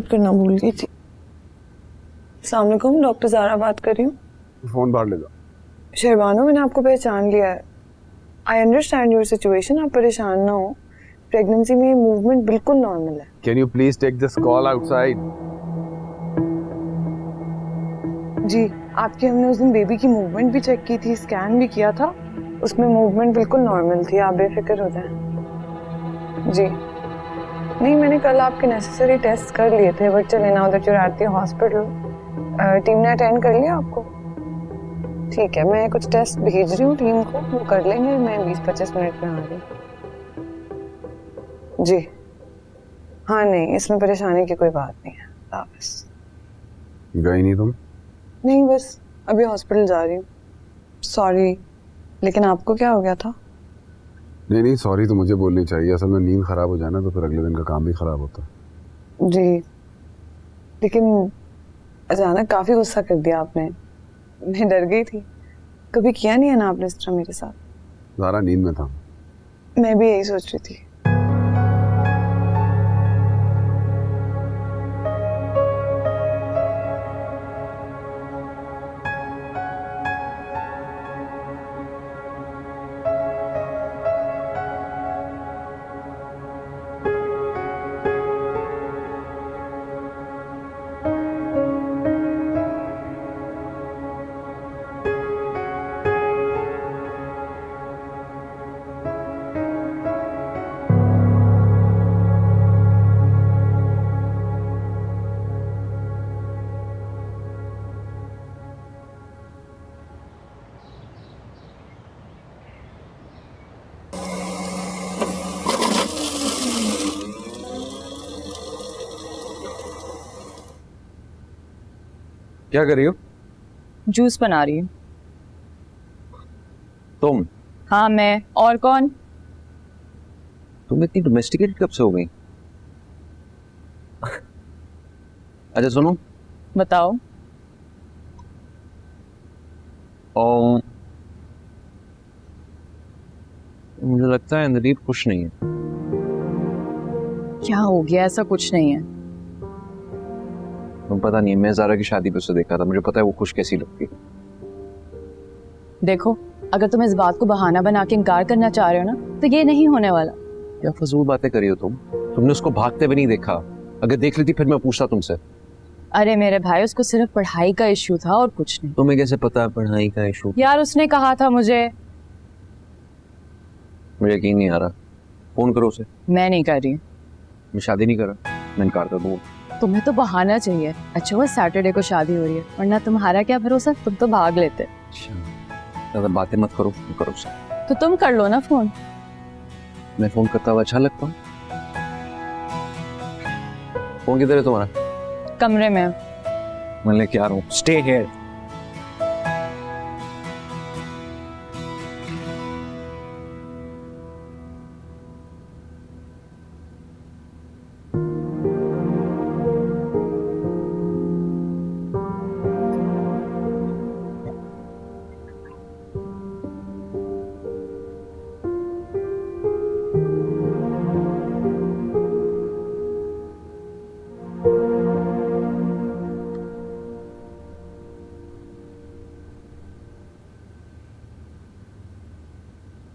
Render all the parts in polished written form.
Mute करना भूल गई थी। अस्सलाम वालेकुम, डॉक्टर ज़ारा बात कर रही हूँ। फोन बाहर ले लो। शहबानो, मैंने आपको पहचान लिया है। आई अंडरस्टैंड योर सिचुएशन, आप परेशान ना हो। प्रेगनेंसी में मूवमेंट बिल्कुल नॉर्मल है। Can you please take this call outside? जी, आपकी हमने उस दिन बेबी की मूवमेंट भी चेक की थी, स्कैन भी किया था, उसमें मूवमेंट बिल्कुल नॉर्मल थी, आप बेफिक्र हो जाएं। जी नहीं, मैंने कल आपके नेसेसरी टेस्ट कर लिए थे, बट चले now that you are at the hospital, team ने अटेंड कर लिया आपको? ठीक है, मैं कुछ टेस्ट भेज रही हूँ टीम को, वो कर लेंगे। मैं 20-25 मिनट में आ रही हूँ। जी हाँ, नहीं इसमें परेशानी की कोई बात नहीं है। वापस गई नहीं तुम? नहीं, बस अभी हॉस्पिटल जा रही हूँ। सॉरी, लेकिन आपको क्या हो गया था? नहीं सॉरी तो मुझे बोलनी चाहिए। असल में नींद खराब हो जाए ना तो फिर अगले दिन का काम भी खराब होता है। जी, लेकिन अचानक काफी गुस्सा कर दिया आपने, मैं डर गई थी। कभी किया नहीं है ना आपने इस तरह मेरे साथ। ज़ारा नींद में था। मैं भी यही सोच रही थी। क्या कर रही हो? जूस बना रही हूँ। तुम? हाँ मैं, और कौन? तुम इतनी डोमेस्टिकेटेड कब से हो गई? अच्छा सुनो, बताओ। मुझे लगता है अंदर खुश नहीं है। क्या हो गया? ऐसा कुछ नहीं है। तुम पता नहीं, मैं ज़ारा की शादी पे उसे देखा था, मुझे पता है वो खुश कैसी लगती है। देखो, अगर तुम इस बात को बहाना बना के इनकार करना चाह रहे हो ना, तो ये नहीं होने वाला। क्या फजूल बातें करी हो तुमने उसको भागते भी नहीं देखा। अगर देख लेती फिर मैं पूछता तुमसे। अरे मेरे भाई, उसको सिर्फ पढ़ाई का इश्यू था और कुछ नहीं। तुम्हें कैसे पता है पढ़ाई का इशू? यार उसने कहा था मुझे यकीन नहीं आ रहा। फोन करो उसे। मैं नहीं कर रही। मैं शादी नहीं कर रहा, मैं इनकार कर दूँ। तुम्हें तो बहाना चाहिए। अच्छा वो सैटरडे को शादी हो रही है, वरना तुम्हारा क्या भरोसा, तुम तो भाग लेते। ज्यादा बातें मत करो, करो उसे। तो तुम कर लो ना फोन। मैं फोन करता हुआ अच्छा लगता हूँ? फोन किधर है तुम्हारा? कमरे में। मैं लेके आ रहा हूँ, स्टे हियर।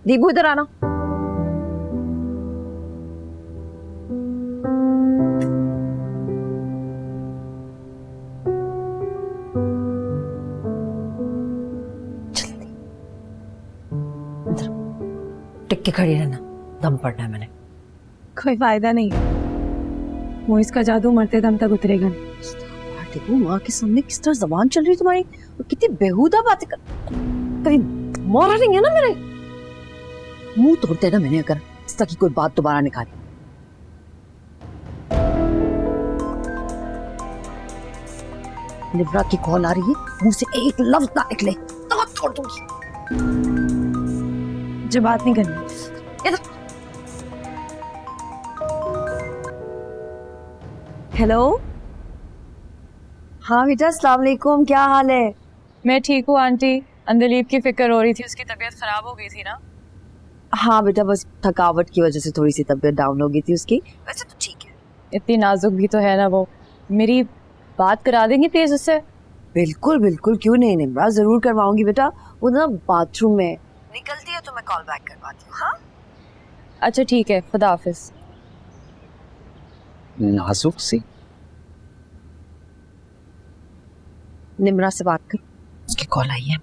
दीपू इधर आना। टिक के खड़ी रहना, दम पड़ना है मैंने। कोई फायदा नहीं, मोइस का जादू मरते दम तक उतरेगा नहीं। देखो माँ के सामने किस तरह जबान चल रही है तुम्हारी, और कितनी बेहुदा बातें कर। कभी मोरा नहीं है ना मेरे मुंह तोड़ते ना मैंने, अगर इस तरह की कोई बात दोबारा निकाली। निब्रा की कॉल आ रही है, मुंह से एक लफ्ज ना निकले तो छोड़ दूंगी। मुझे बात नहीं करनी। हेलो, हाँ बेटा अस्सलाम वालेकुम, क्या हाल है? मैं ठीक हूँ आंटी। अंदलीब की फिक्र हो रही थी, उसकी तबीयत खराब हो गई थी ना। हाँ बेटा, बस थकावट की वजह से थोड़ी सी तबीयत डाउन हो गई थी उसकी, वैसे तो ठीक है। इतनी नाजुक भी तो है ना वो। मेरी बात करा देंगी प्लीज उससे? बिल्कुल बिल्कुल, क्यों नहीं निम्रा, जरूर करवाऊंगी बेटा। वो ना बाथरूम में निकलती है तो मैं कॉल बैक करवाती हूँ। हाँ अच्छा ठीक है, खुदा हाफिज। नाजुक सी। निम्रा से बात कर, उसकी कॉल आई है।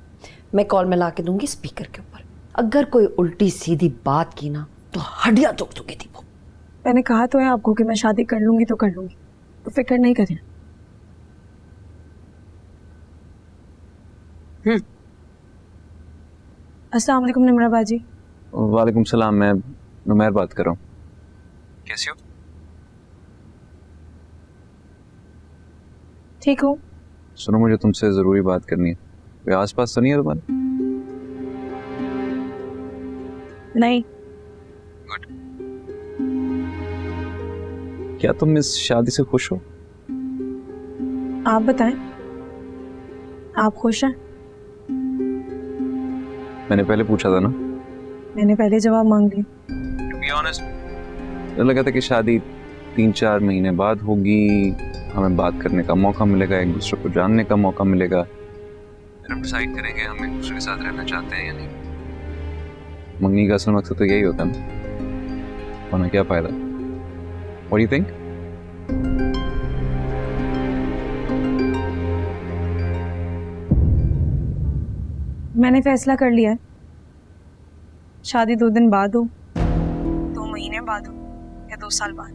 मैं कॉल मिला के दूंगी स्पीकर के ऊपर। अगर कोई उल्टी सीधी बात की ना तो हड्डियां तोड़ दूंगी थी वो। मैंने कहा तो है आपको कि मैं शादी कर लूंगी तो कर लूंगी, तो फिक्र नहीं करें। अस्सलाम वालेकुम निम्रा बाजी। वालेकुम सलाम, मैं नुमैर बात कर रहा हूँ। कैसी हो? ठीक हूँ। सुनो, मुझे तुमसे ज़रूरी बात करनी है। कोई आसपास तो नहीं है तुम्हारे? नहीं। गुड। क्या तुम इस शादी से खुश हो? आप बताएं, आप खुश हैं? मैंने पहले पूछा था ना। मैंने पहले जवाब मांग लिया। To be honest, मुझे लगा था कि शादी 3-4 महीने बाद होगी, हमें बात करने का मौका मिलेगा, एक दूसरे को जानने का मौका मिलेगा, फिर हम डिसाइड करेंगे हम एक दूसरे के साथ रहना चाहते हैं या नहीं। मंगनी का असल मकसद तो यही होता है ना, वरना क्या फायदा। What do you think? मैंने फैसला कर लिया है, शादी 2 दिन बाद हो, 2 महीने बाद हो या 2 साल बाद,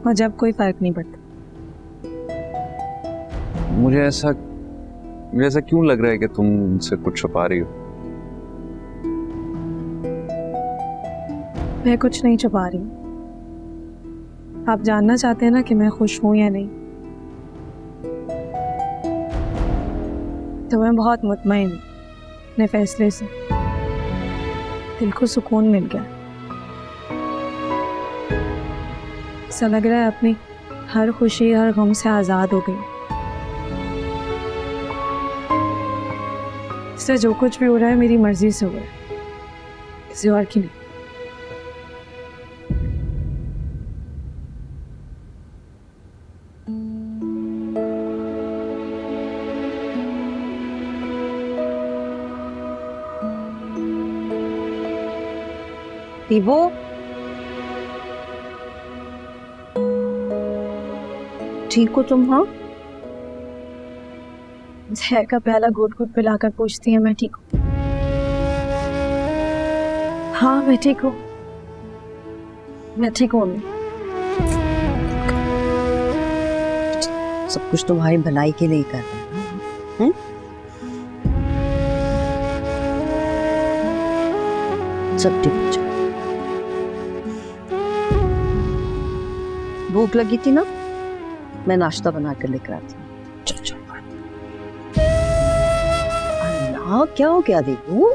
मुझे अब कोई फर्क नहीं पड़ता। मुझे ऐसा क्यों लग रहा है कि तुम मुझसे कुछ छुपा रही हो? मैं कुछ नहीं छुपा रही हूँ। आप जानना चाहते हैं ना कि मैं खुश हूं या नहीं, तो मैं बहुत मुतमईन हूँ अपने फैसले से। दिल को सुकून मिल गया। ऐसा लग रहा है अपनी हर खुशी हर गम से आज़ाद हो गई। इससे जो कुछ भी हो रहा है मेरी मर्जी से हो रहा है, किसी और की नहीं। वो ठीक हो तुम? हाँ, जहर का प्याला घुट घुट पिलाकर पूछती है मैं ठीक हूँ। हाँ मैं ठीक हूँ, मैं ठीक हूँ। सब कुछ तुम्हारी भलाई के लिए कर रहे हैं। सब ठीक हो जाए। भूख लगी थी ना, मैं नाश्ता बना कर लेकर आती हूँ। चलो चलो। अल्लाह, क्या हो गया देखो?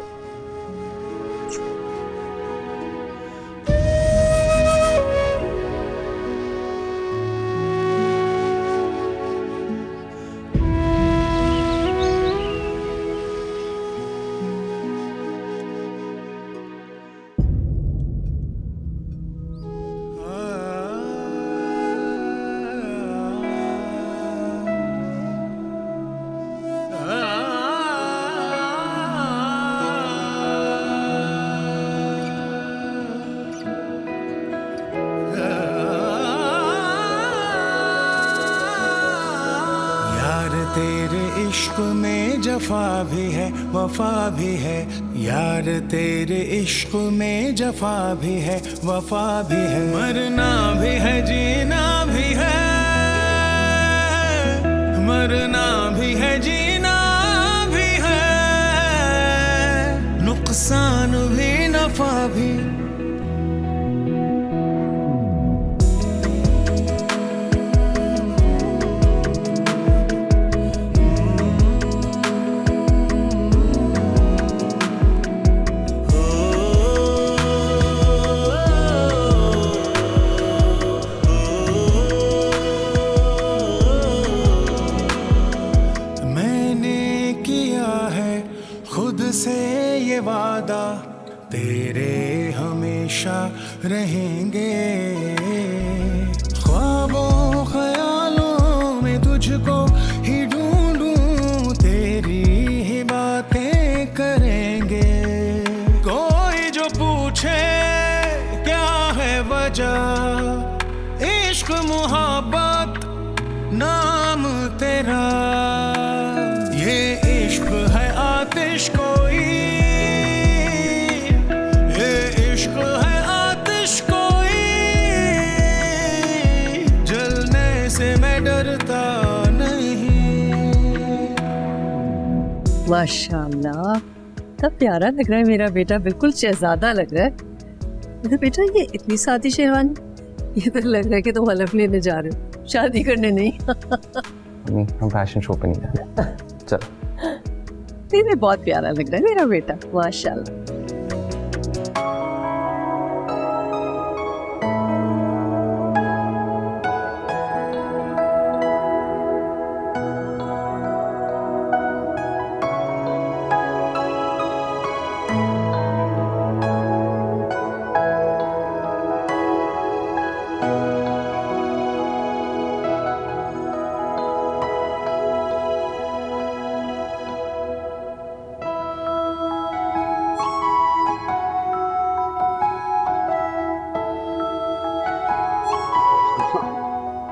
तेरे इश्क में जफा भी है वफा भी है, यार तेरे इश्क में जफा भी है वफा भी है, मरना भी है जीना भी है, मरना भी है जीना भी है, नुकसान भी नफा भी। से ये वादा तेरे हमेशा रहेंगे, ख्वाबों ख्याल तुझको ही ढूंढूं, तेरी ही बातें करेंगे। कोई जो पूछे क्या है वजह, इश्क मुहब्बत नाम तेरा, ये इश्क है आतिश कोई, ये इश्क है आतिश कोई, जलने से मैं डरता नहीं। माशाल्लाह, तब प्यारा लग रहा है मेरा बेटा, बिल्कुल शहजादा लग रहा है। अरे बेटा, ये इतनी सादी शेरवानी, ये तो लग रहा है कि तुम हलफ लेने जा रहे हो, शादी करने नहीं। नहीं, हम फैशन शो पे नहीं जा रहे। चल। नहीं, बहुत प्यारा लग रहा है मेरा बेटा, माशाल्लाह।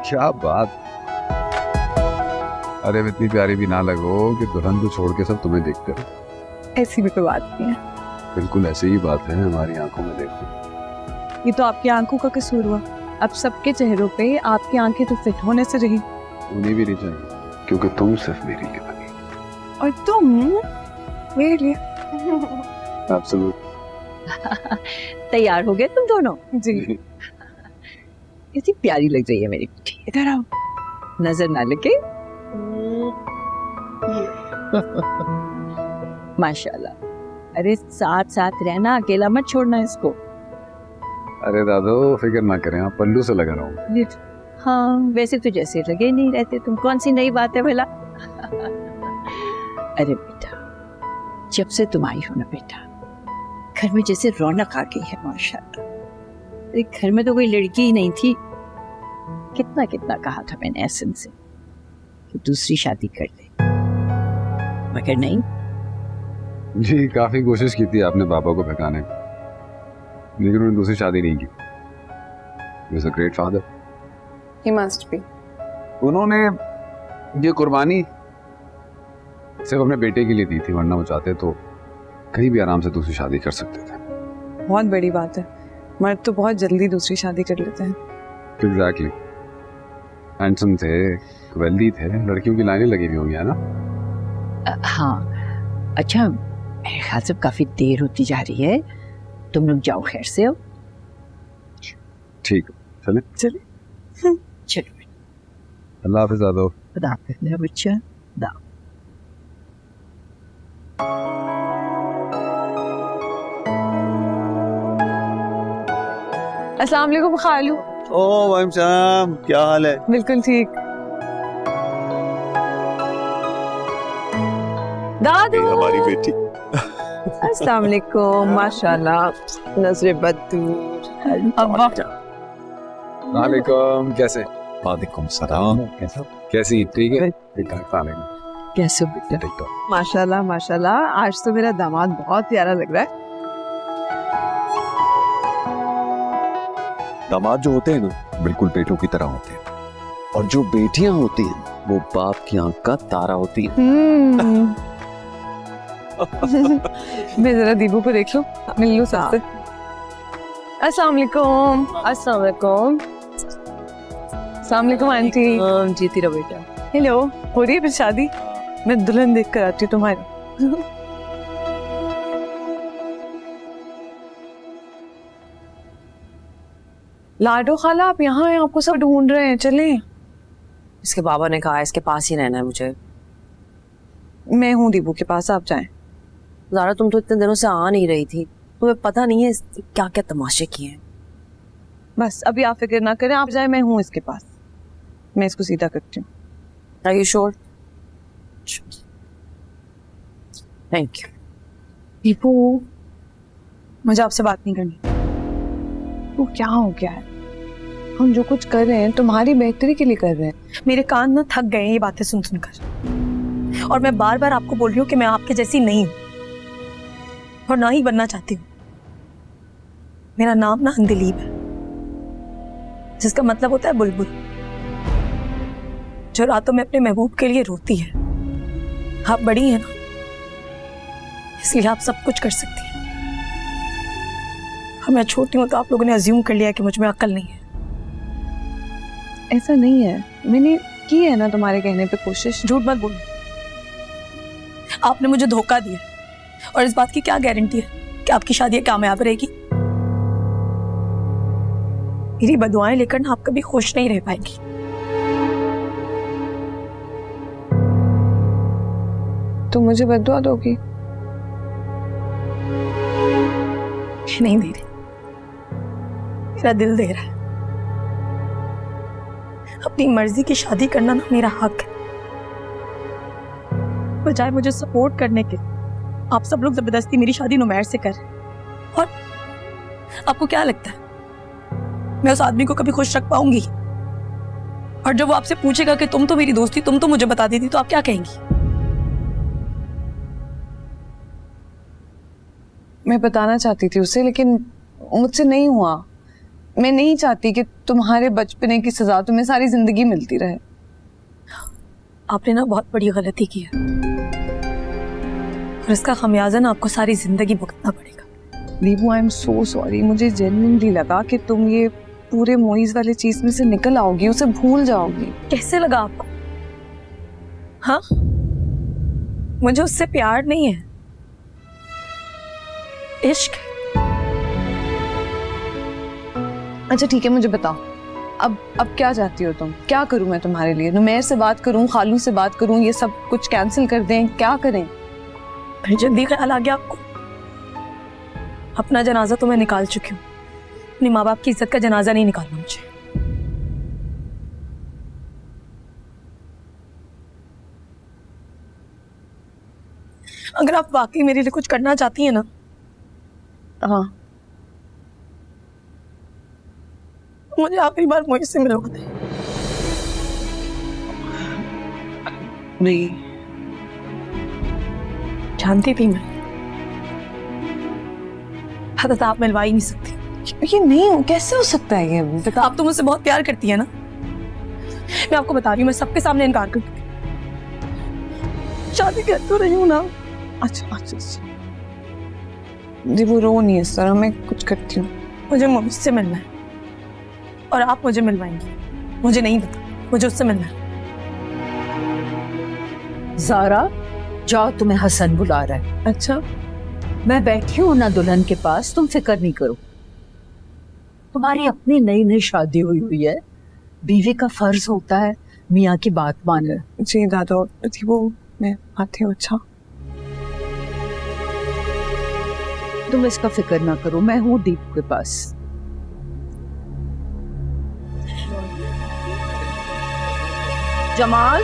क्या बात। अरे इतनी प्यारी भी ना लगो कि दुल्हन को छोड़ के सब तुम्हें देखते हो। ऐसी भी कोई बात नहीं है। बिल्कुल ऐसी ही बात है, हमारी आंखों में देखो। ये तो आपकी आंखों का कसूर हुआ। अब सबके चेहरों पे आपकी आंखें तो फिट होने से रही। उन्हें भी नहीं चाहिए, क्योंकि तुम सिर्फ मेरे लिए बनी। और तुम मेरे लिए। एब्सोल्यूट। तैयार हो गए तुम दोनों? जी। कितनी प्यारी लग रही है मेरी बेटी। इधर आओ, नजर ना लगे। माशाल्लाह। अरे साथ साथ रहना, अकेला मत छोड़ना इसको। अरे दादो फिक्र ना करें, आप पल्लू से लगा रहा हूँ। हाँ, वैसे तो जैसे लगे नहीं रहते तुम, कौन सी नई बात है भला। अरे बेटा, जब से तुम आई हो ना बेटा, घर में जैसे रौनक आ गई है माशाल्लाह। अरे घर में तो कोई लड़की ही नहीं थी। कितना कितना कहा था मैंने एहसन से कि दूसरी शादी कर ले, मगर नहीं। जी काफी कोशिश की थी आपने पापा को भगाने की, लेकिन उन्होंने दूसरी शादी नहीं की। He was a great father. He must be. उन्होंने ये कुर्बानी सिर्फ अपने बेटे के लिए दी थी, वरना वो चाहते तो कहीं भी आराम से दूसरी शादी कर सकते थे। बहुत बड़ी बात है, मर्द तो बहुत जल्दी दूसरी शादी कर लेते हैं। एग्जैक्टली। हैंडसम थे, वेल्दी थे, लड़कियों की लाइनें लगी हुई होंगी, है ना? हाँ, अच्छा मेरे ख्याल से काफी देर होती जा रही है, तुम लोग जाओ खैर से। हो ठीक, चले चले। चलो, अल्लाह हाफिज़ दादो। खुदा हाफिज़ मेरा बच्चा। दा अस्सलाम वालेकुम खालू। ओ वालेकुम सलाम, क्या हाल है? बिल्कुल ठीक। दादू। हमारी बेटी। अस्सलाम वालेकुम, माशाल्लाह, नजरे बदूर। अब्बा वालेकुम, कैसे? वालेकुम सलाम, कैसा? कैसी? ठीक है। ठीक है। कैसे हो बेटा? ठीक तो। माशाल्लाह माशाल्लाह, आज तो मेरा दामाद बहुत प्यारा लग रहा है। दामाद जो होते हैं ना, बिल्कुल बेटों की तरह होते हैं, और जो बेटियां होती हैं वो बाप की आंख का तारा होती है। मैं जरा दीबू को देख लो, मिल लो सबसे। अस्सलाम वालेकुम। अस्सलाम वालेकुम। अस्सलाम वालेकुम आंटी। जीती रहो बेटा। हेलो, हो रही है फिर शादी? मैं दुल्हन देख कर आती हूँ तुम्हारी। लाडो खाला, आप यहाँ हैं, आपको सब ढूंढ रहे हैं, चलें। इसके बाबा ने कहा इसके पास ही रहना है मुझे। मैं हूँ दीबू के पास, आप जाएं। ज़ारा, तुम तो इतने दिनों से आ नहीं रही थी, तुम्हें पता नहीं है क्या क्या तमाशे किए हैं। बस अभी आप फिक्र ना करें, आप जाएं, मैं हूँ इसके पास, मैं इसको सीधा करती हूँ। Are you sure? Thank you. Deepu, मुझे आपसे बात नहीं करनी। वो क्या हो गया है? हम जो कुछ कर रहे हैं तुम्हारी बेहतरी के लिए कर रहे हैं। मेरे कान ना थक गए हैं ये बातें सुन सुनकर, और मैं बार बार आपको बोल रही हूँ कि मैं आपके जैसी नहीं हूँ और ना ही बनना चाहती हूँ। मेरा नाम ना अंधलीब है, जिसका मतलब होता है बुलबुल, जो रातों में अपने महबूब के लिए रोती है। आप बड़ी हैं ना, इसलिए आप सब कुछ कर सकती हैं। अब मैं छोटी हूं तो आप लोगों ने अज्यूम कर लिया कि मुझ में अक्ल नहीं है। ऐसा नहीं है, मैंने की है ना तुम्हारे कहने पे कोशिश। झूठ मत बोलो, आपने मुझे धोखा दिया और इस बात की क्या गारंटी है कि आपकी शादी कामयाब रहेगी। मेरी बदुआएं लेकर ना आप कभी खुश नहीं रह पाएंगी। तो मुझे बददुआ दोगी? नहीं दे रही, मेरा दिल दे रहा है। अपनी मर्जी की शादी करना ना मेरा हक है। बजाय मुझे सपोर्ट करने के आप सब लोग जबरदस्ती मेरी शादी नुमैर से कर। और आपको क्या लगता है मैं उस आदमी को कभी खुश रख पाऊंगी? और जब वो आपसे पूछेगा कि तुम तो मेरी दोस्त थी, तुम तो मुझे बता देती, तो आप क्या कहेंगी? मैं बताना चाहती थी उसे, लेकिन मुझसे नहीं हुआ। मैं नहीं चाहती कि तुम्हारे बचपने की सजा तुम्हें सारी जिंदगी मिलती रहे। आपने ना बहुत बड़ी गलती की है और इसका खमियाजा ना आपको सारी जिंदगी भुगतना पड़ेगा। Deepu, I am so sorry. मुझे जेन्युइनली लगा कि तुम ये पूरे मोइज वाले चीज में से निकल आओगी, उसे भूल जाओगी। कैसे लगा आपको? हाँ, मुझे उससे प्यार नहीं है, इश्क। अच्छा ठीक है, मुझे बताओ अब क्या चाहती हो तुम? क्या करूं मैं तुम्हारे लिए? नुमैर से बात करूं, खालू से बात करूं, ये सब कुछ कैंसिल कर दें? क्या करें? फिर जल्दी ख्याल आ गया आपको? अपना जनाजा तो मैं निकाल चुकी हूँ, अपने माँ बाप की इज्जत का जनाजा नहीं निकालना मुझे। अगर आप वाकई मेरे लिए कुछ करना चाहती हैं ना, हाँ, मुझे आखिरी बार मोहित से मिलवा दे। नहीं जानती थी मैं, पता था आप मिलवा ही नहीं सकती। ये नहीं हो, कैसे हो सकता है ये? बता। आप तो मुझसे बहुत प्यार करती है ना। मैं आपको बता रही हूँ, मैं सबके सामने इनकार कर दूंगी। शादी कर तो रही हूँ ना। अच्छा जी, वो रो नहीं है इस तरह, मैं कुछ करती हूँ। मुझे मोहित से मिलना है और आप मुझे मिलवाएंगी। मुझे नहीं पता, मुझे उससे मिलना है। ज़ारा, जाओ, तुम्हें हसन बुला रहा है। अच्छा, मैं बैठी हूँ ना दुल्हन के पास, तुम फिक्र नहीं करो। तुम्हारी अपनी नई नई शादी हुई है, बीवी का फर्ज होता है मियाँ की बात मानना। जी दादा, वो मैं आती हूँ। अच्छा, तुम इसका फिक्र ना करो, मैं हूँ दीपू के पास। जमाल,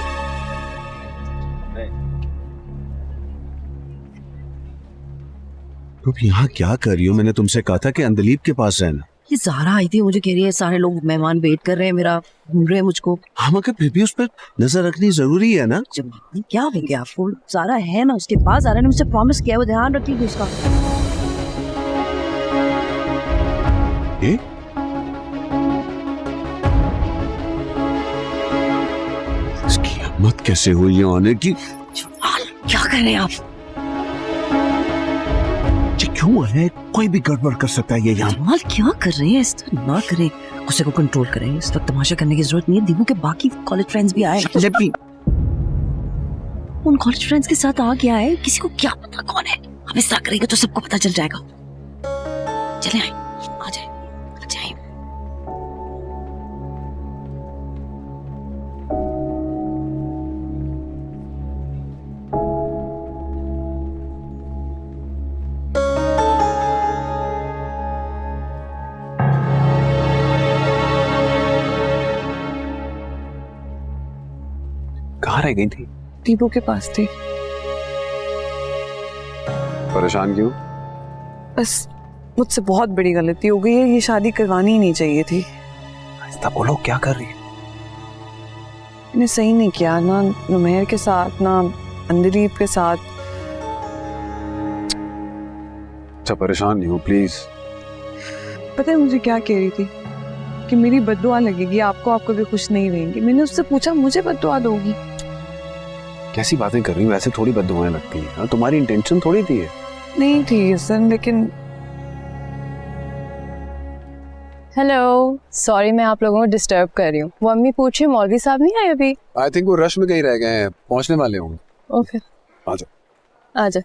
तुम यहाँ क्या कर रही हो? मैंने तुमसे कहा था कि अंधलीब के पास रहना। ये ज़ारा आई थी, मुझे कह रही है सारे लोग मेहमान वेट कर रहे हैं, मेरा ढूंढ रहे हैं मुझको। हाँ, मगर फिर भी उस पर नजर रखनी जरूरी है ना। जमाल, क्या हो गया आपको? ज़ारा है ना उसके पास, ज़ारा ने मुझसे प्रॉमिस किया है, वो ध्यान रखेगी उसका। ये? इसकी हिम्मत कैसे हुई ये आने की? जमाल, क्या कर रहे हैं आप? ये क्यों है? कोई भी गड़बड़ कर सकता है ये यहाँ। जमाल, क्या कर रहे हैं? इस तरह ना करें, गुस्से को कंट्रोल करें। इस वक्त तमाशा करने की जरूरत नहीं है। दीपू के बाकी कॉलेज फ्रेंड्स भी आए। उन कॉलेज फ्रेंड्स के साथ आ गया है, किसी को क्या पता कौन है। अब इस तरह करेंगे तो सबको पता चल जाएगा। चले आए, आ जाए, आ जाए। कहाँ रह गई थी? दीपू के पास थी। परेशान क्यों? बस मुझसे बहुत बड़ी गलती हो गई है, ये शादी करवानी ही नहीं चाहिए थी। ऐसा बोलो, क्या कर रही है? मैंने सही नहीं किया ना, नुमेर के साथ ना अंदलीब के साथ। अच्छा परेशान नहीं हो प्लीज। पता है मुझे क्या कह रही थी कि मेरी बद्दुआ लगेगी आपको, आप कभी खुश नहीं रहेंगे। मैंने उससे पूछा मुझे बद्दुआ दोगी? कैसी बातें कर रही हूँ, ऐसे थोड़ी बद्दुआएं लगती हैं। तुम्हारी इंटेंशन थोड़ी थी है। नहीं थी हसन, लेकिन हेलो, सॉरी मैं आप लोगों को डिस्टर्ब कर रही हूँ। वो अम्मी पूछे मौलवी साहब नहीं आए अभी? आई थिंक वो रश में कहीं रह गए हैं, पहुंचने वाले होंगे। ओके आ जाओ। आ जा।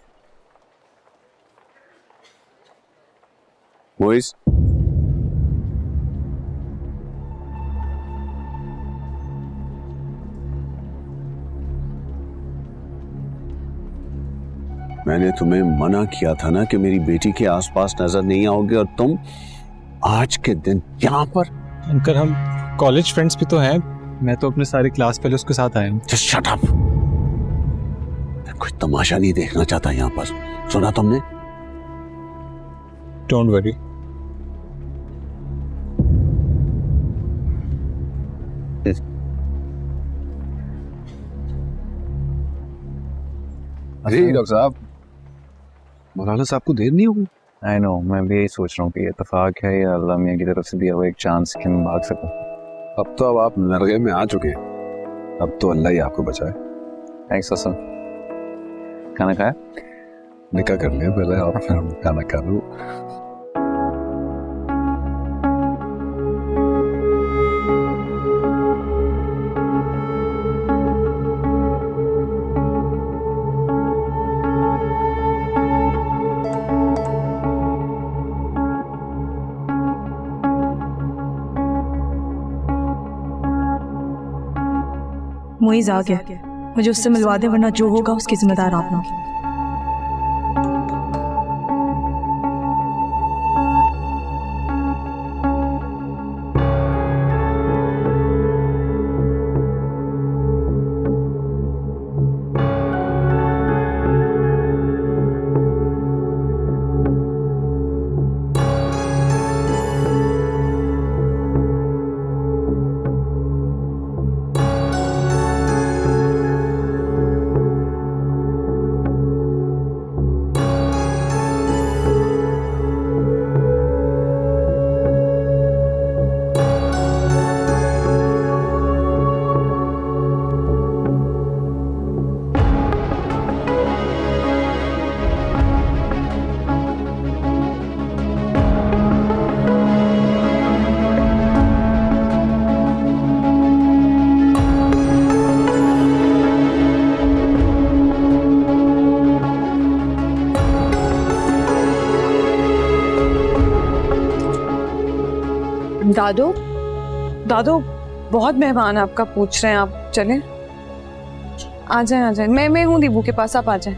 मोइस, मैंने तुम्हें मना किया था ना कि मेरी बेटी के आसपास नजर नहीं आओगे, और तुम आज के दिन यहाँ पर। अंकल हम कॉलेज फ्रेंड्स भी तो हैं, मैं तो अपने सारे क्लास पहले उसके साथ आया हूँ। Just shut up. मैं कुछ तमाशा नहीं देखना चाहता यहाँ पर, सुना तुमने? Don't worry. अरे डॉक्टर साहब, मौलाना साहब को देर नहीं होगी? आई नो, मैं भी यही सोच रहा हूँ कि इत्तेफाक है या अल्लाह मियाँ की तरफ से दिया हुआ एक चांस कि मैं भाग सकूं। अब तो अब आप नरगे में आ चुके हैं, अब तो अल्लाह ही आपको बचाए। थैंक्स हसन। खाना खाया? निकाह कर लिया पहले और फिर हम खाना खा लो। मोइज आ गया, मुझे उससे मिलवा दे वरना जो होगा उसकी जिम्मेदार आप ना। दादू, दादू बहुत मेहमान आपका पूछ रहे हैं, आप चलें? आ जाए आ जाए, मैं हूँ दीबू के पास, आप आ जाए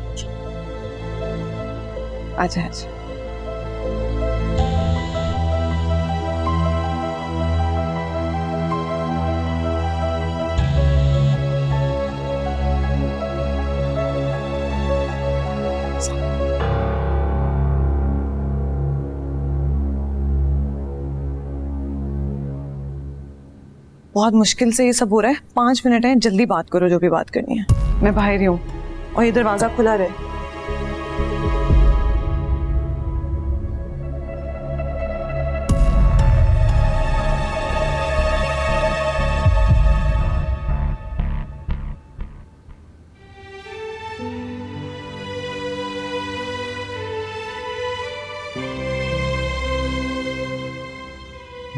आ जाए आ जाए। बहुत मुश्किल से ये सब हो रहा है, 5 मिनट है, जल्दी बात करो जो भी बात करनी है। मैं बाहर ही हूँ और ये दरवाजा खुला रहे।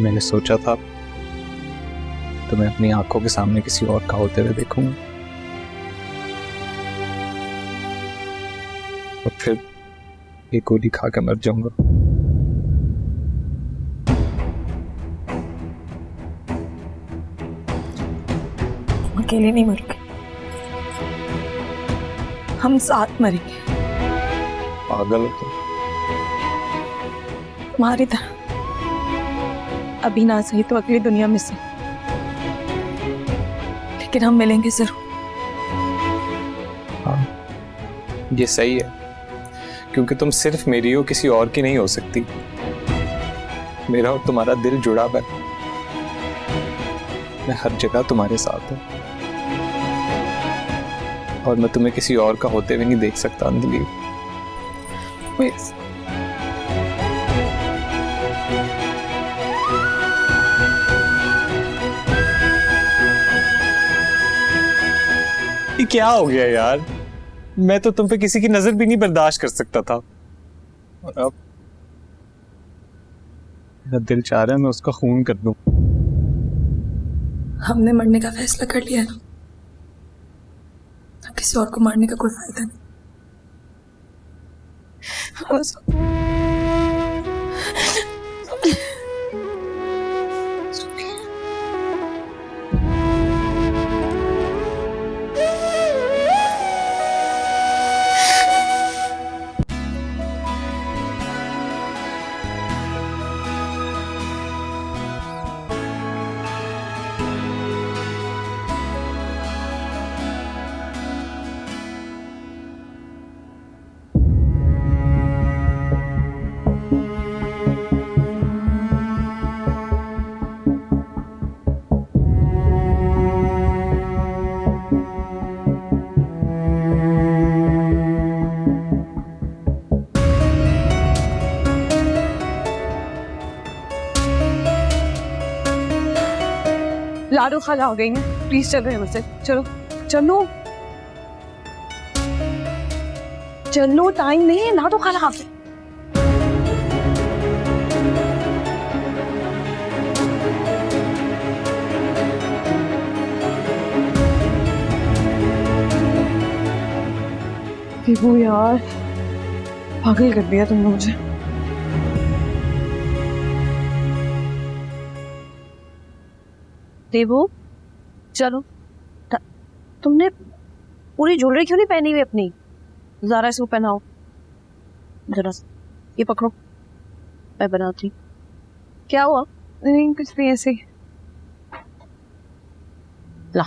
मैंने सोचा था तो मैं अपनी आंखों के सामने किसी और का होते हुए देखूंगा, और फिर एक गोली खा के मर जाऊंगा। अकेले नहीं मरोगे, हम साथ मरेंगे। पागल हो तुम। तुम्हारी तरह अभी ना सही तो अगली दुनिया में से, लेकिन हम मिलेंगे जरूर। हाँ ये सही है, क्योंकि तुम सिर्फ मेरी हो, किसी और की नहीं हो सकती। मेरा और तुम्हारा दिल जुड़ा हुआ है। मैं हर जगह तुम्हारे साथ हूँ और मैं तुम्हें किसी और का होते हुए नहीं देख सकता अंजलि। प्लीज। ये क्या हो गया यार? मैं तो तुम पे किसी की नजर भी नहीं बर्दाश्त कर सकता था और अब मेरा दिल चाह रहा है मैं उसका खून कर दूं। हमने मरने का फैसला कर लिया है ना, अब किसी और को मारने का कोई फायदा नहीं। बस लाडो खाला हो गई हैं, प्लीज चलो यहाँ से। चलो चलो चलो, टाइम नहीं है। लाडो खाला आप वो यार, पागल कर दिया तुमने मुझे। देवो चलो, तुमने पूरी ज्वेलरी क्यों नहीं पहनी हुई अपनी? ज़रा से वो पहनाओ जरा सा, ये पकड़ो मैं बनाती। क्या हुआ? नहीं कुछ नहीं, ऐसे ही। ला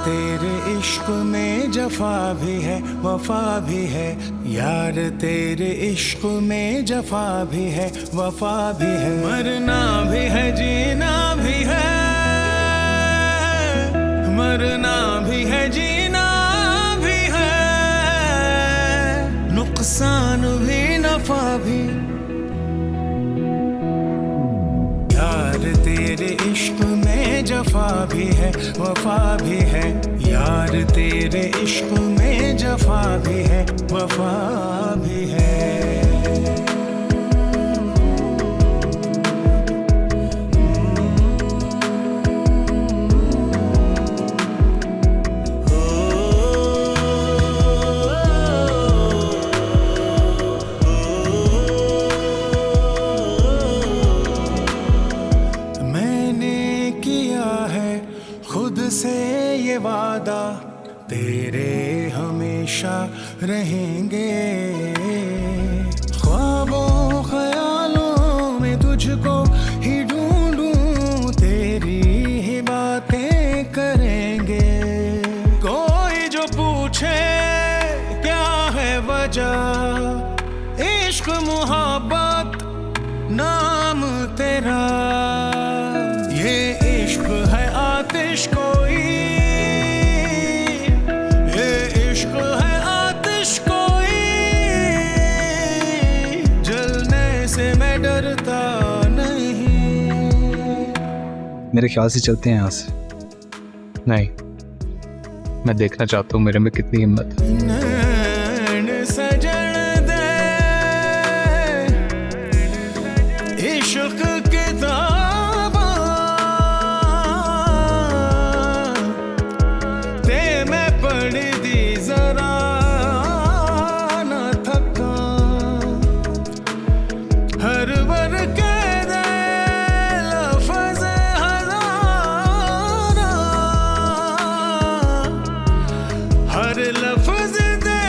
तेरे इश्क में जफा भी है वफा भी है यार, तेरे इश्क में जफा भी है वफा भी है, मरना भी है जीना भी है, मरना भी है जीना भी है, नुकसान भी नफा भी, यार तेरे इश्क में जफा भी है वफा भी है यार, तेरे इश्क में जफा भी है वफा भी है। से ये वादा तेरे हमेशा रहेंगे, ख्वाबों ख्यालों में तुझको ही ढूंढूं, तेरी ही बातें करेंगे। कोई जो पूछे क्या है वजह, इश्क मुहब्बत नाम तेरा, ये इश्क है आतिश कोई, ये इश्क है आतिश कोई, जलने से मैं डरता नहीं। मेरे ख्याल से चलते हैं यहाँ से। नहीं, मैं देखना चाहता हूँ मेरे में कितनी हिम्मत है। नैन सजन दे इश्क किताबा, ते मैं पढ़ दी जरा न थका, हर वर के दे लफ्ज़ हज़ारा, हर लफ्ज़ दे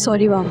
सॉरी माम।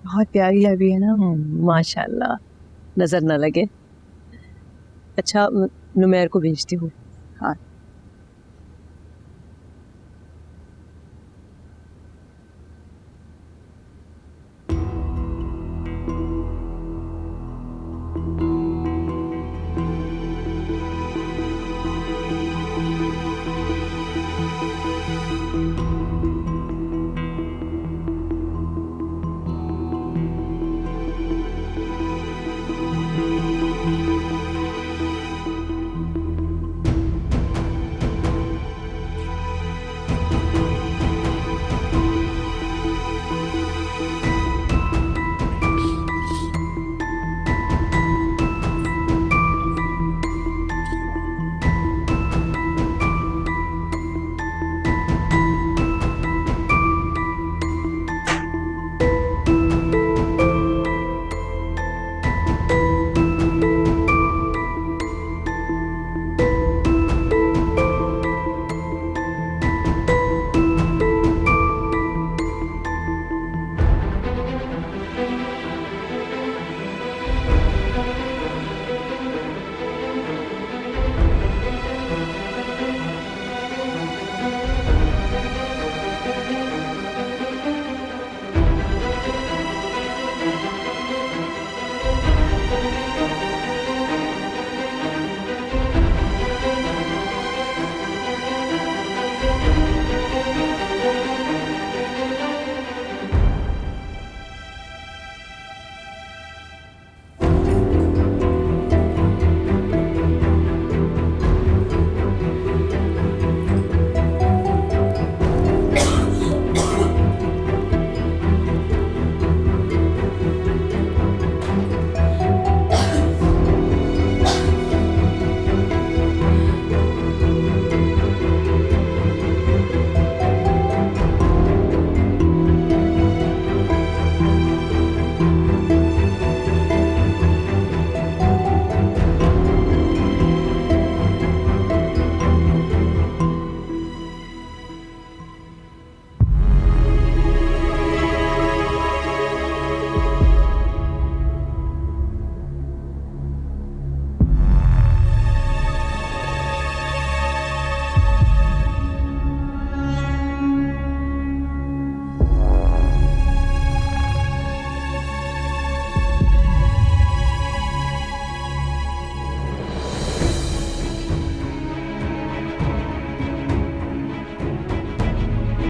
बहुत प्यारी लग रही है ना। माशाल्लाह, नजर न लगे। अच्छा, नुमेर को भेजती हूँ। हाँ।